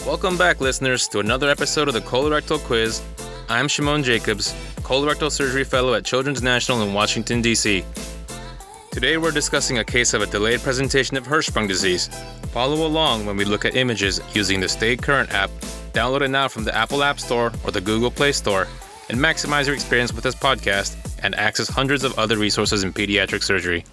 Welcome back, listeners, to another episode of the Colorectal Quiz. I'm Shimon Jacobs, colorectal surgery fellow at Children's National in Washington, D.C. Today we're discussing a case of a delayed presentation of Hirschsprung disease. Follow along when we look at images using the Stay Current app. Download it now from the Apple App Store or the Google Play Store and maximize your experience with this podcast and access hundreds of other resources in pediatric surgery.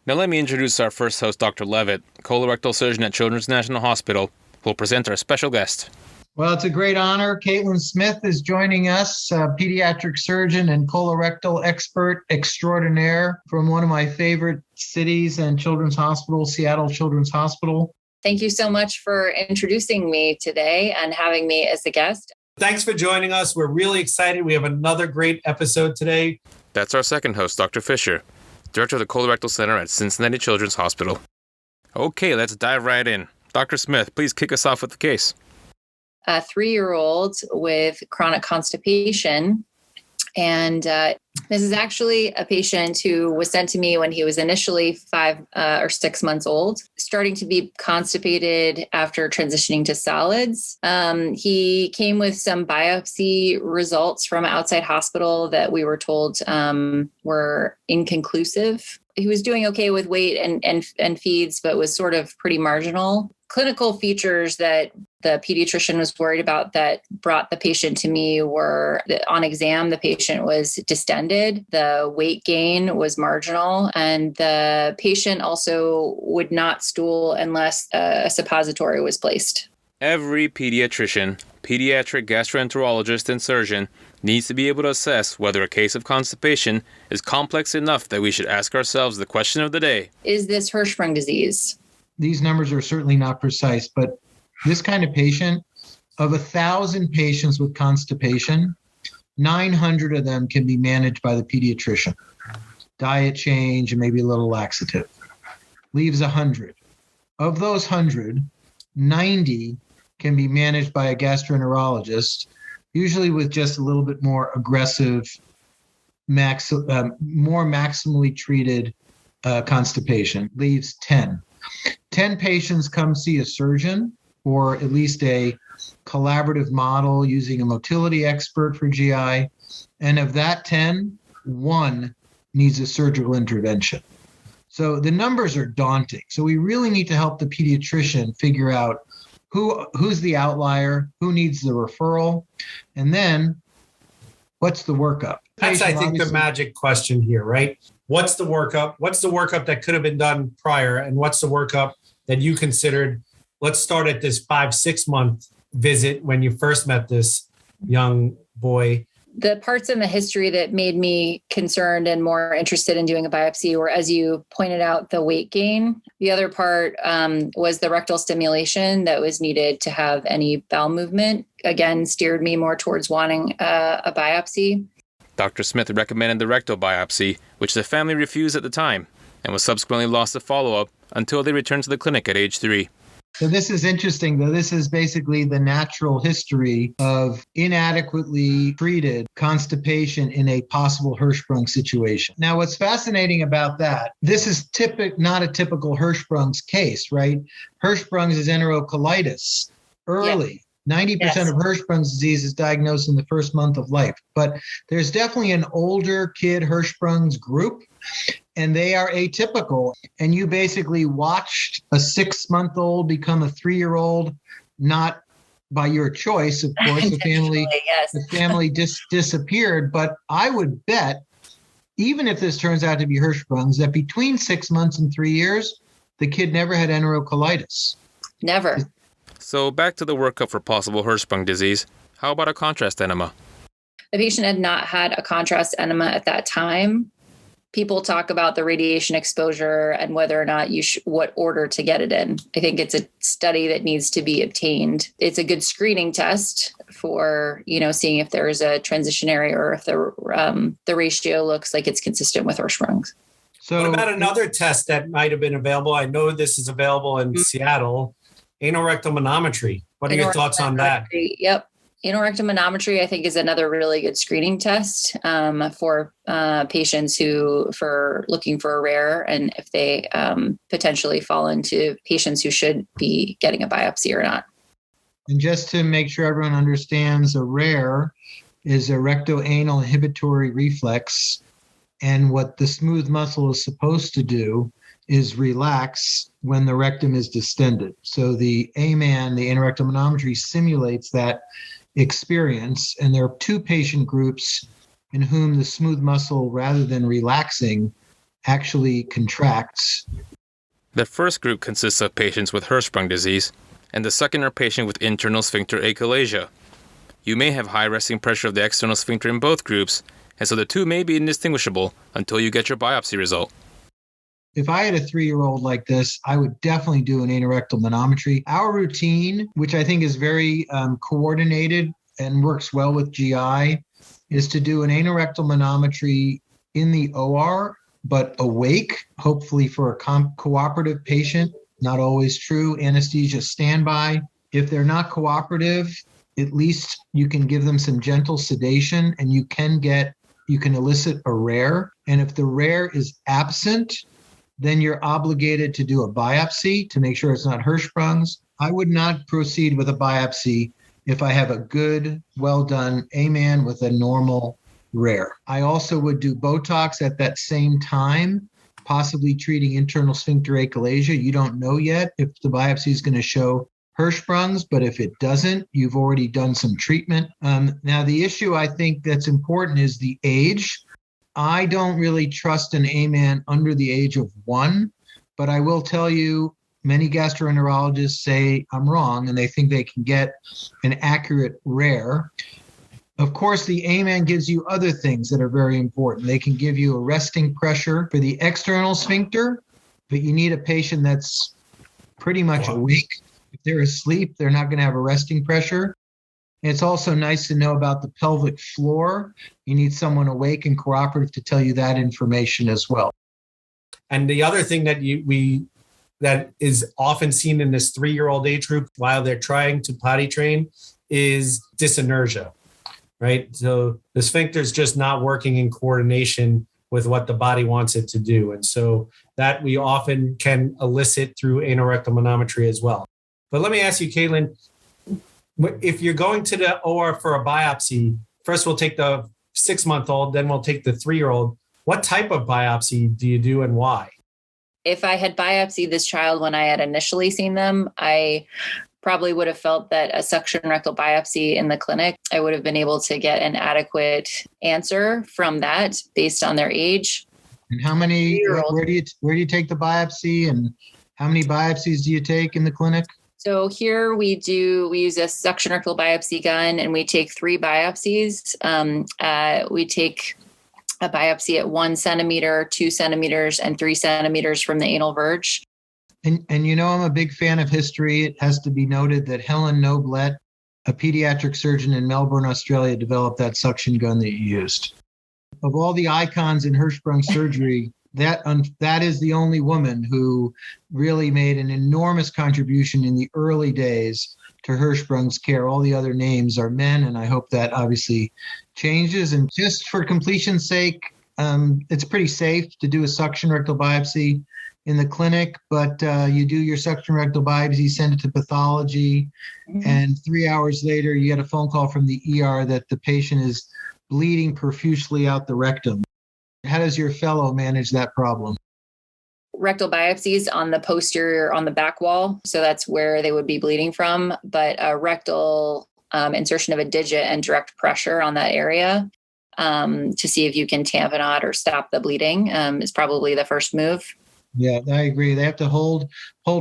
Now let me introduce our first host, Dr. Levitt, colorectal surgeon at Children's National Hospital, who will present our special guest. Well, it's a great honor. Caitlin Smith is joining us, pediatric surgeon and colorectal expert extraordinaire from one of my favorite cities and children's hospital, Seattle Children's Hospital. Thank you so much for introducing me today and having me as a guest. Thanks for joining us. We're really excited. We have another great episode today. That's our second host, Dr. Fisher, director of the Colorectal Center at Cincinnati Children's Hospital. Okay, let's dive right in. Dr. Smith, please kick us off with the case. A 3-year-old with chronic constipation. And this is actually a patient who was sent to me when he was initially 5 or 6 months old, starting to be constipated after transitioning to solids. He came with some biopsy results from an outside hospital that we were told were inconclusive. He was doing okay with weight and feeds, but was sort of pretty marginal. Clinical features that the pediatrician was worried about that brought the patient to me were that on exam, the patient was distended, the weight gain was marginal, and the patient also would not stool unless a suppository was placed. Every pediatrician, pediatric gastroenterologist, and surgeon needs to be able to assess whether a case of constipation is complex enough that we should ask ourselves the question of the day. Is this Hirschsprung disease? These numbers are certainly not precise, but this kind of patient, of 1,000 patients with constipation, 900 of them can be managed by the pediatrician. Diet change and maybe a little laxative. Leaves 100. Of those 100, 90 can be managed by a gastroenterologist, usually with just a little bit more aggressive, more maximally treated constipation. Leaves 10. 10 patients come see a surgeon or at least a collaborative model using a motility expert for GI. And of that 10, 1 needs a surgical intervention. So the numbers are daunting. So we really need to help the pediatrician figure out who's the outlier, who needs the referral, and then what's the workup. That's, I think, the magic question here, right? What's the workup? What's the workup that could have been done prior? And what's the workup that you considered? Let's start at this 5-6 month visit when you first met this young boy. The parts in the history that made me concerned and more interested in doing a biopsy were, as you pointed out, the weight gain. The other part was the rectal stimulation that was needed to have any bowel movement. Again, steered me more towards wanting a biopsy. Dr. Smith recommended the rectal biopsy, which the family refused at the time and was subsequently lost to follow-up until they returned to the clinic at age 3. So this is interesting, though. This is basically the natural history of inadequately treated constipation in a possible Hirschsprung situation. Now, what's fascinating about that, this is not a typical Hirschsprung's case, right? Hirschsprung's is enterocolitis early. Yeah. 90% of Hirschsprung's disease is diagnosed in the first month of life. But there's definitely an older kid Hirschsprung's group, and they are atypical. And you basically watched a 6-month-old become a 3-year-old, not by your choice, of course. The family disappeared. But I would bet, even if this turns out to be Hirschsprung's, that between 6 months and 3 years, the kid never had enterocolitis. Never. So back to the workup for possible Hirschsprung disease. How about a contrast enema? The patient had not had a contrast enema at that time. People talk about the radiation exposure and whether or not what order to get it in. I think it's a study that needs to be obtained. It's a good screening test for, seeing if there is a transition area or if the ratio looks like it's consistent with Hirschsprung's. So what about another test that might have been available? I know this is available in Seattle. Anal rectal manometry. What are your thoughts on that? Yep. Anal rectal manometry, I think, is another really good screening test for patients for looking for a rare, and if they potentially fall into patients who should be getting a biopsy or not. And just to make sure everyone understands, a rare is a rectoanal inhibitory reflex. And what the smooth muscle is supposed to do is relax when the rectum is distended. So the AMAN, the anorectal manometry, simulates that experience. And there are two patient groups in whom the smooth muscle, rather than relaxing, actually contracts. The first group consists of patients with Hirschsprung disease, and the second are patients with internal sphincter achalasia. You may have high resting pressure of the external sphincter in both groups, and so the two may be indistinguishable until you get your biopsy result. If I had a 3-year-old like this, I would definitely do an anorectal manometry. Our routine, which I think is very coordinated and works well with GI, is to do an anorectal manometry in the OR, but awake, hopefully for a cooperative patient. Not always true. Anesthesia standby. If they're not cooperative, at least you can give them some gentle sedation and you can elicit a rare. And if the rare is absent, then you're obligated to do a biopsy to make sure it's not Hirschsprung's. I would not proceed with a biopsy if I have a good, well-done AMAN with a normal rare. I also would do Botox at that same time, possibly treating internal sphincter achalasia. You don't know yet if the biopsy is going to show Hirschsprung's, but if it doesn't, you've already done some treatment. Now, the issue I think that's important is the age. I don't really trust an AMAN under the age of 1, but I will tell you, many gastroenterologists say I'm wrong and they think they can get an accurate rare. Of course, the AMAN gives you other things that are very important. They can give you a resting pressure for the external sphincter, but you need a patient that's pretty much awake. If they're asleep, they're not going to have a resting pressure. And it's also nice to know about the pelvic floor. You need someone awake and cooperative to tell you that information as well. And the other thing that that is often seen in this 3-year-old age group while they're trying to potty train is dyssynergia, right? So the sphincter is just not working in coordination with what the body wants it to do. And so that we often can elicit through anorectal manometry as well. But let me ask you, Caitlin, if you're going to the OR for a biopsy, first we'll take the 6-month-old, then we'll take the 3-year-old. What type of biopsy do you do and why? If I had biopsied this child when I had initially seen them, I probably would have felt that a suction rectal biopsy in the clinic, I would have been able to get an adequate answer from that based on their age. And how many, where do you take the biopsy and how many biopsies do you take in the clinic? So here we use a suction rectal biopsy gun and we take 3 biopsies. We take a biopsy at 1 centimeter, 2 centimeters, and 3 centimeters from the anal verge. And I'm a big fan of history. It has to be noted that Helen Noblett, a pediatric surgeon in Melbourne, Australia, developed that suction gun that you used. Of all the icons in Hirschsprung surgery, that is the only woman who really made an enormous contribution in the early days to Hirschsprung's care. All the other names are men, and I hope that obviously changes. And just for completion's sake, it's pretty safe to do a suction rectal biopsy in the clinic, but you do your suction rectal biopsy, send it to pathology, and 3 hours later, you get a phone call from the ER that the patient is bleeding profusely out the rectum. How does your fellow manage that problem? Rectal biopsies on the posterior, on the back wall. So that's where they would be bleeding from. But a rectal insertion of a digit and direct pressure on that area to see if you can tamponade or stop the bleeding is probably the first move. Yeah, I agree. They have to hold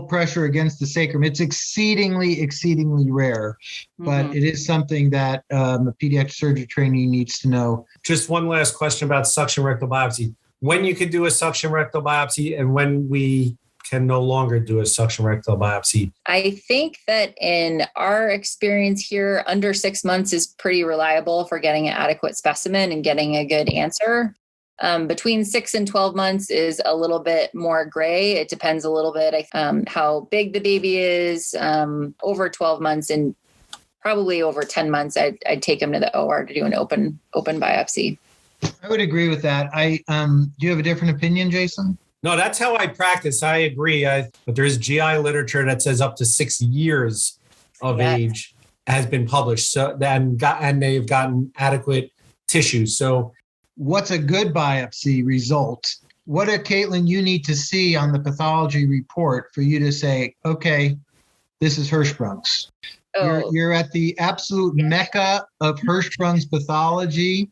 pressure against the sacrum. It's exceedingly, exceedingly rare, but it is something that a pediatric surgery trainee needs to know. Just one last question about suction rectal biopsy. When you could do a suction rectal biopsy and when we can no longer do a suction rectal biopsy? I think that in our experience here, under 6 months is pretty reliable for getting an adequate specimen and getting a good answer. Between 6 and 12 months is a little bit more gray. It depends a little bit how big the baby is. Over 12 months and probably over 10 months, I'd take them to the OR to do an open biopsy. I would agree with that. Do you have a different opinion, Jason? No, that's how I practice. I agree. But there is GI literature that says up to 6 years of age has been published. So and they've gotten adequate tissues. So what's a good biopsy result? What Caitlin, you need to see on the pathology report for you to say, okay, this is Hirschsprung's. Oh, You're at the absolute mecca of Hirschsprung's pathology.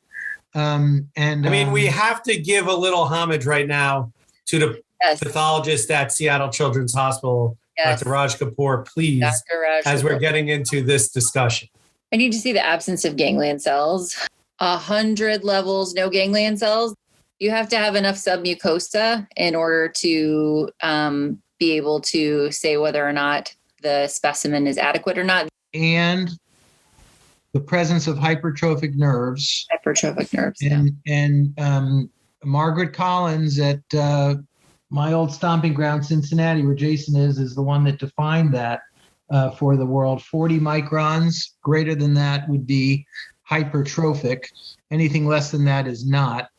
We have to give a little homage right now to the yes. pathologist at Seattle Children's Hospital, Yes. Dr. Raj Kapoor, please, Dr. Raj as we're Kapoor. getting into this discussion. I need to see the absence of ganglion cells. 100 levels, no ganglion cells. You have to have enough submucosa in order to be able to say whether or not the specimen is adequate or not. And the presence of hypertrophic nerves. Hypertrophic nerves. And Margaret Collins at my old stomping ground, Cincinnati, where Jason is the one that defined that for the world. 40 microns, greater than that would be hypertrophic. Anything less than that is not.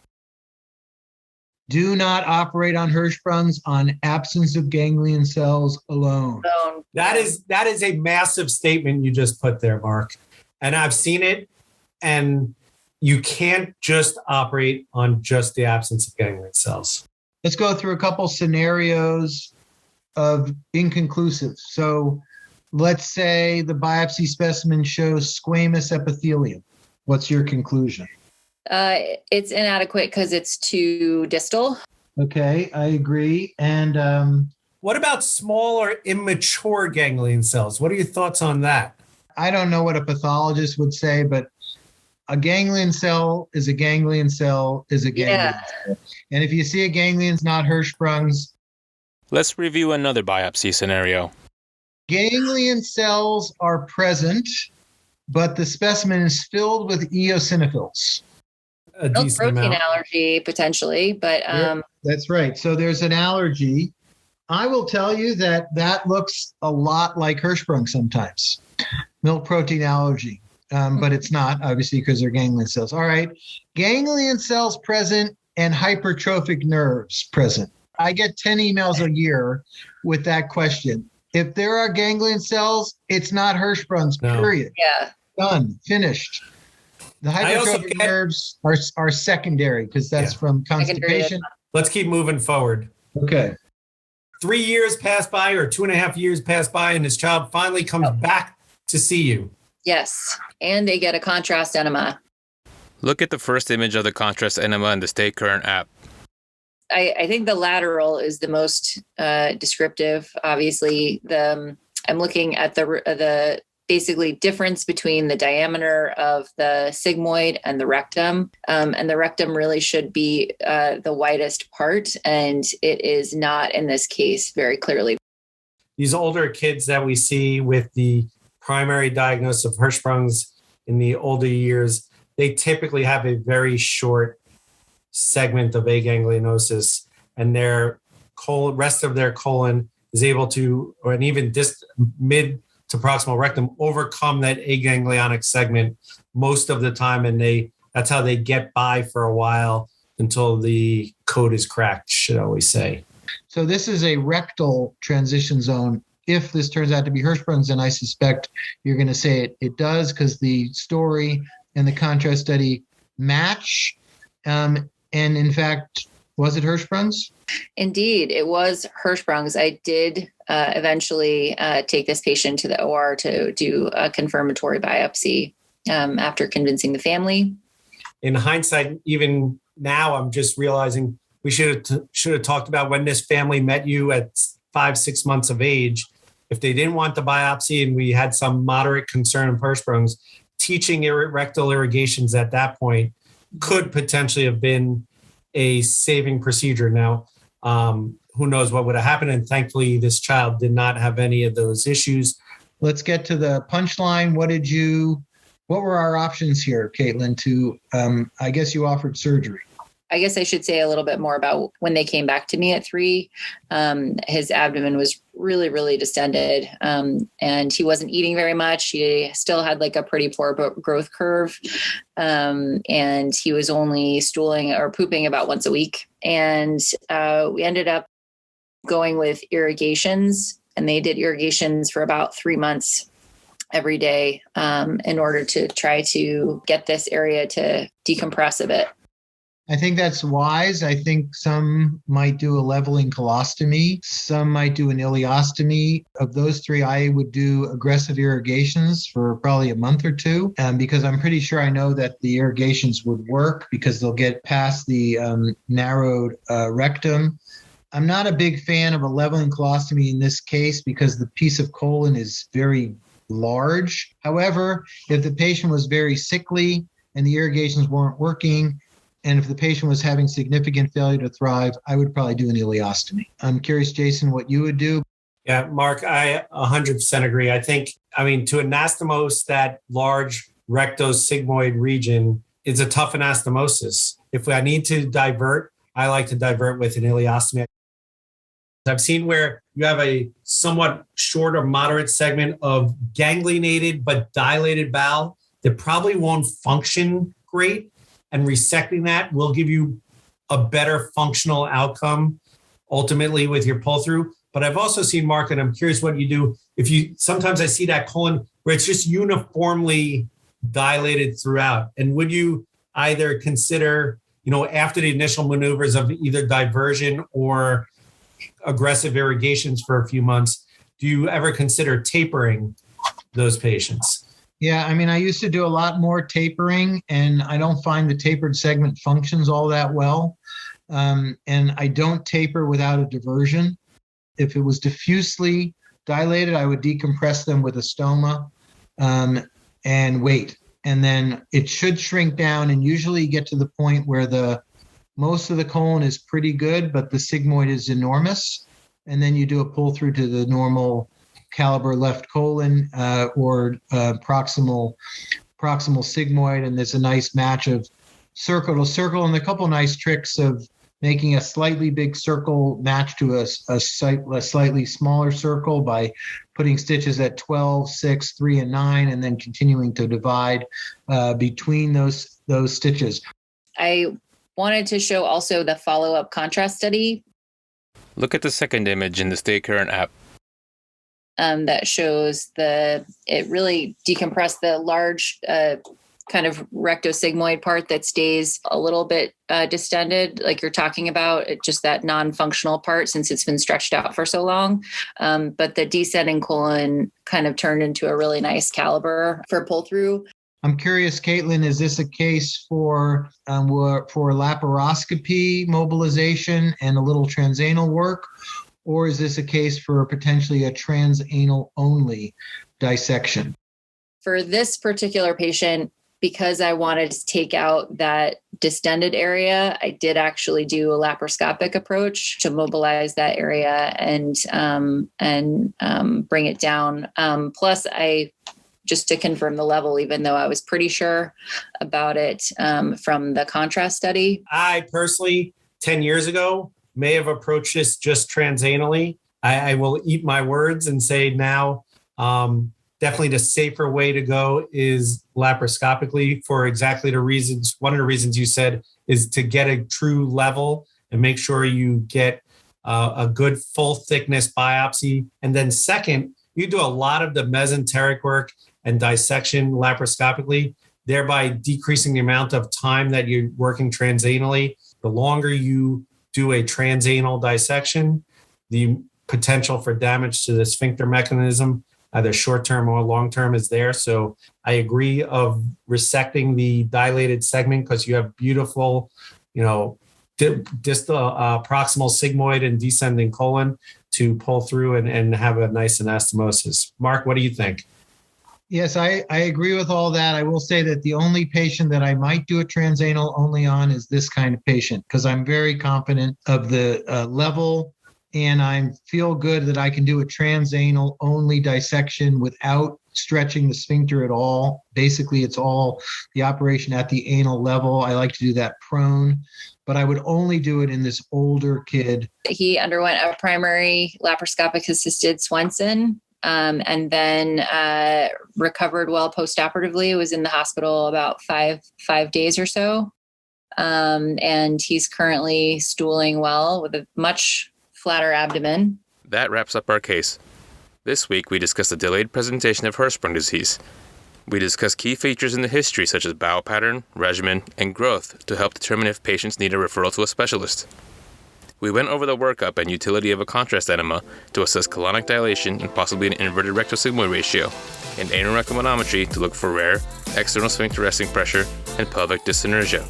Do not operate on Hirschsprung's on absence of ganglion cells alone. That is a massive statement you just put there, Mark. And I've seen it, and you can't just operate on just the absence of ganglion cells. Let's go through a couple scenarios of inconclusive. So let's say the biopsy specimen shows squamous epithelium. What's your conclusion? It's inadequate because it's too distal. Okay, I agree. And what about small or immature ganglion cells? What are your thoughts on that? I don't know what a pathologist would say, but a ganglion cell is a ganglion cell is a ganglion cell. And if you see a ganglion, it's not Hirschsprung's. Let's review another biopsy scenario. Ganglion cells are present, but the specimen is filled with eosinophils. A Milk decent protein amount. allergy, potentially, but That's right. So there's an allergy. I will tell you that looks a lot like Hirschsprung sometimes. Milk protein allergy. But it's not, obviously, because they're ganglion cells. All right. Ganglion cells present and hypertrophic nerves present. I get 10 emails a year with that question. If there are ganglion cells, it's not Hirschsprung's, period. Yeah. Done. Finished. The hypertrophic nerves are secondary because that's from constipation. Let's keep moving forward. Okay. 3 years pass by or 2.5 years pass by, and this child finally comes back to see you. Yes. And they get a contrast enema. Look at the first image of the contrast enema in the Stay Current app. I think the lateral is the most descriptive. Obviously, I'm looking at the basically difference between the diameter of the sigmoid and the rectum. And the rectum really should be the widest part, and it is not in this case very clearly. These older kids that we see with the primary diagnosis of Hirschsprung's in the older years, they typically have a very short segment of aganglionosis, and their rest of their colon is able to, or an even mid to proximal rectum, overcome that aganglionic segment most of the time, and that's how they get by for a while until the code is cracked, should I always say. So this is a rectal transition zone. If this turns out to be Hirschsprung's, and I suspect you're going to say it does, because the story and the contrast study match. And in fact, was it Hirschsprung's? Indeed, it was Hirschsprung's. I did eventually take this patient to the OR to do a confirmatory biopsy after convincing the family. In hindsight, even now, I'm just realizing we should have talked about when this family met you at 5-6 months of age. If they didn't want the biopsy and we had some moderate concern of Hirschsprung's, teaching rectal irrigations at that point could potentially have been a saving procedure. Now, who knows what would have happened? And thankfully, this child did not have any of those issues. Let's get to the punchline. What were our options here, Caitlin, I guess you offered surgery. I guess I should say a little bit more about when they came back to me at 3. His abdomen was really, really distended, and he wasn't eating very much. He still had like a pretty poor growth curve, and he was only stooling or pooping about once a week. And we ended up going with irrigations, and they did irrigations for about 3 months. every day in order to try to get this area to decompress a bit. I think that's wise. I think some might do a leveling colostomy. Some might do an ileostomy. Of those three, I would do aggressive irrigations for probably a month or two, because I'm pretty sure I know that the irrigations would work because they'll get past the narrowed rectum. I'm not a big fan of a leveling colostomy in this case because the piece of colon is very large. However, if the patient was very sickly and the irrigations weren't working, and if the patient was having significant failure to thrive, I would probably do an ileostomy. I'm curious, Jason, what you would do. Yeah, Mark, I 100% agree. To anastomose that large rectosigmoid region is a tough anastomosis. If I need to divert, I like to divert with an ileostomy. I've seen where you have a somewhat short or moderate segment of ganglionated but dilated bowel that probably won't function great. And resecting that will give you a better functional outcome ultimately with your pull through. But I've also seen, Mark, and I'm curious what you do. Sometimes I see that colon where it's just uniformly dilated throughout. And would you either consider, after the initial maneuvers of either diversion or aggressive irrigations for a few months, do you ever consider tapering those patients? Yeah, I used to do a lot more tapering, and I don't find the tapered segment functions all that well. And I don't taper without a diversion. If it was diffusely dilated, I would decompress them with a stoma and wait. And then it should shrink down and usually get to the point where most of the colon is pretty good, but the sigmoid is enormous. And then you do a pull through to the normal caliber left colon or proximal sigmoid, and there's a nice match of circle to circle, and a couple nice tricks of making a slightly big circle match to a slightly smaller circle by putting stitches at 12, 6, 3, and 9, and then continuing to divide between those stitches. I wanted to show also the follow-up contrast study. Look at the second image in the Stay Current app. That shows it really decompressed the large kind of rectosigmoid part that stays a little bit distended, like you're talking about, just that non-functional part since it's been stretched out for so long. But the descending colon kind of turned into a really nice caliber for pull-through. I'm curious, Caitlin, is this a case for laparoscopy mobilization and a little transanal work? Or is this a case for potentially a transanal only dissection? For this particular patient, because I wanted to take out that distended area, I did actually do a laparoscopic approach to mobilize that area and bring it down. Plus, just to confirm the level, even though I was pretty sure about it from the contrast study. I personally, 10 years ago, may have approached this just transanally. I will eat my words and say now, definitely the safer way to go is laparoscopically for exactly the reasons. One of the reasons you said is to get a true level and make sure you get a good full thickness biopsy. And then second, you do a lot of the mesenteric work and dissection laparoscopically, thereby decreasing the amount of time that you're working transanally. The longer you do a transanal dissection, the potential for damage to the sphincter mechanism, either short-term or long-term, is there. So I agree of resecting the dilated segment because you have beautiful, distal proximal sigmoid and descending colon to pull through and have a nice anastomosis. Mark, what do you think? Yes, I agree with all that. I will say that the only patient that I might do a transanal only on is this kind of patient because I'm very confident of the level and I feel good that I can do a transanal only dissection without stretching the sphincter at all. Basically, it's all the operation at the anal level. I like to do that prone, but I would only do it in this older kid. He underwent a primary laparoscopic assisted Swenson. And then recovered well postoperatively. Was in the hospital about five days or so. And he's currently stooling well with a much flatter abdomen. That wraps up our case. This week, we discuss the delayed presentation of Hirschsprung disease. We discuss key features in the history such as bowel pattern, regimen, and growth to help determine if patients need a referral to a specialist. We went over the workup and utility of a contrast enema to assess colonic dilation and possibly an inverted rectal sigmoid ratio, and anal rectal manometry to look for rare external sphincter resting pressure and pelvic dyssynergia.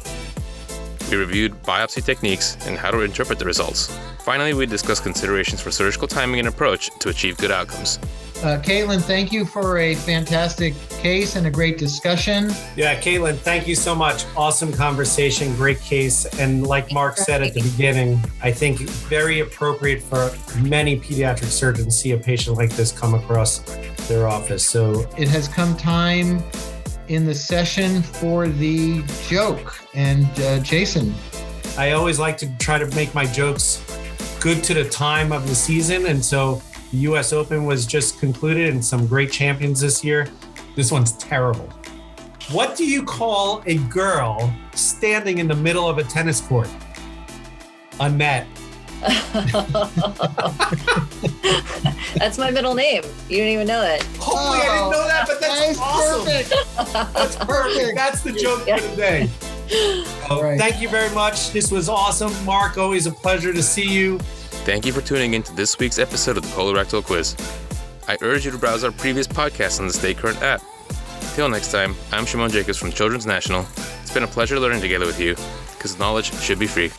We reviewed biopsy techniques and how to interpret the results. Finally, we discussed considerations for surgical timing and approach to achieve good outcomes. Caitlin, thank you for a fantastic case and a great discussion. Yeah, Caitlin, thank you so much. Awesome conversation, great case. And like Mark said at the beginning, I think very appropriate for many pediatric surgeons to see a patient like this come across their office. So it has come time in the session for the joke. And Jason. I always like to try to make my jokes good to the time of the season. And so the US Open was just concluded and some great champions this year. This one's terrible. What do you call a girl standing in the middle of a tennis court? A net. That's my middle name. You didn't even know that. Hopefully I didn't know that, but that's awesome. Perfect. That's perfect. That's the joke for the day. Right. Thank you very much. This was awesome. Mark, always a pleasure to see you. Thank you for tuning in to this week's episode of the Colorectal Quiz. I urge you to browse our previous podcasts on the Stay Current app. Till next time, I'm Shimon Jacobs from Children's National. It's been a pleasure learning together with you, because knowledge should be free.